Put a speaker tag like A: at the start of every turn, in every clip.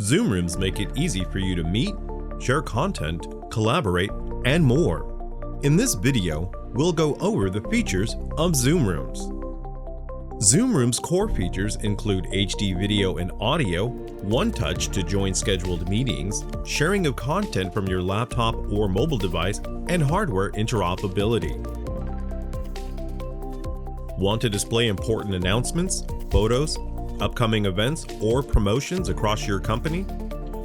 A: Zoom rooms make it easy for you to meet, share content, collaborate, and more. In this video, we'll go over the features of Zoom rooms. Zoom Rooms' core features include HD video and audio, one touch to join scheduled meetings, sharing of content from your laptop or mobile device, and hardware interoperability. Want to display important announcements, photos, upcoming events, or promotions across your company?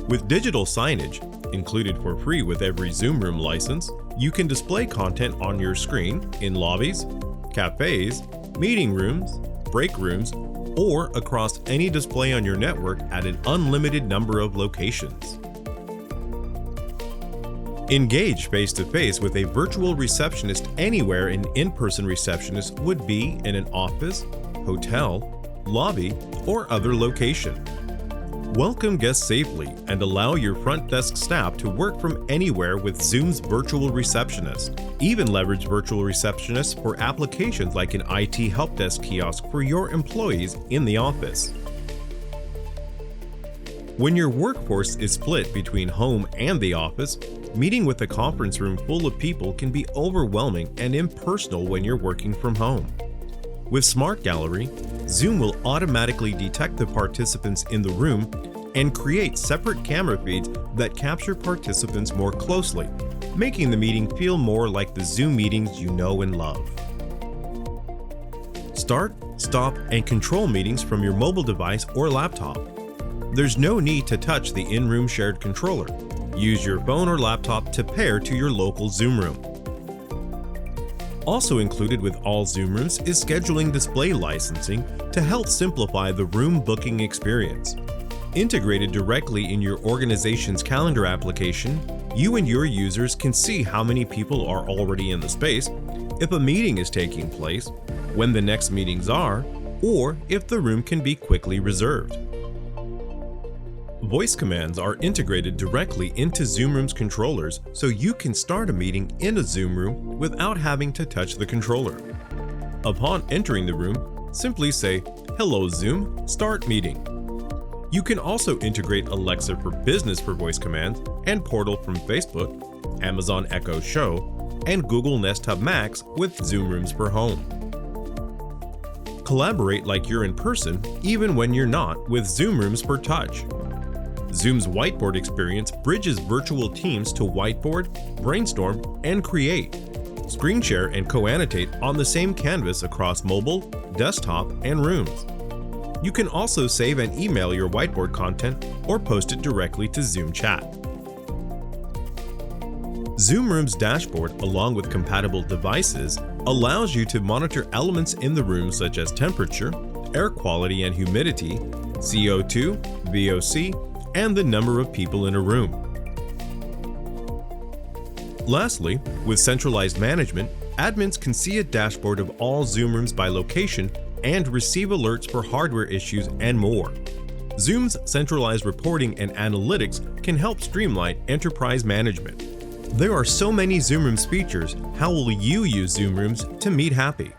A: With digital signage, included for free with every Zoom Room license, you can display content on your screen in lobbies, cafes, meeting rooms, break rooms, or across any display on your network at an unlimited number of locations. Engage face-to-face with a virtual receptionist anywhere an in-person receptionist would be in an office, hotel, lobby, or other location. Welcome guests safely and allow your front desk staff to work from anywhere with Zoom's virtual receptionist. Even leverage virtual receptionists for applications like an IT help desk kiosk for your employees in the office. When your workforce is split between home and the office, meeting with a conference room full of people can be overwhelming and impersonal when you're working from home. With Smart Gallery, Zoom will automatically detect the participants in the room and create separate camera feeds that capture participants more closely, making the meeting feel more like the Zoom meetings you know and love. Start, stop, and control meetings from your mobile device or laptop. There's no need to touch the in-room shared controller. Use your phone or laptop to pair to your local Zoom room. Also included with all Zoom rooms is scheduling display licensing to help simplify the room booking experience. Integrated directly in your organization's calendar application, you and your users can see how many people are already in the space, if a meeting is taking place, when the next meetings are, or if the room can be quickly reserved. Voice commands are integrated directly into Zoom Room's controllers, so you can start a meeting in a Zoom room without having to touch the controller. Upon entering the room, simply say, "Hello Zoom, start meeting." You can also integrate Alexa for Business for voice commands and Portal from Facebook, Amazon Echo Show, and Google Nest Hub Max with Zoom Rooms for Home. Collaborate like you're in person even when you're not with Zoom Rooms for Touch. Zoom's whiteboard experience bridges virtual teams to whiteboard, brainstorm, and create. Screen share and co-annotate on the same canvas across mobile, desktop, and rooms. You can also save and email your whiteboard content or post it directly to Zoom Chat. Zoom Room's dashboard, along with compatible devices, allows you to monitor elements in the room such as temperature, air quality and humidity, CO2, VOC, and the number of people in a room. Lastly, with centralized management, admins can see a dashboard of all Zoom rooms by location and receive alerts for hardware issues and more. Zoom's centralized reporting and analytics can help streamline enterprise management. There are so many Zoom Rooms features. How will you use Zoom Rooms to meet happy?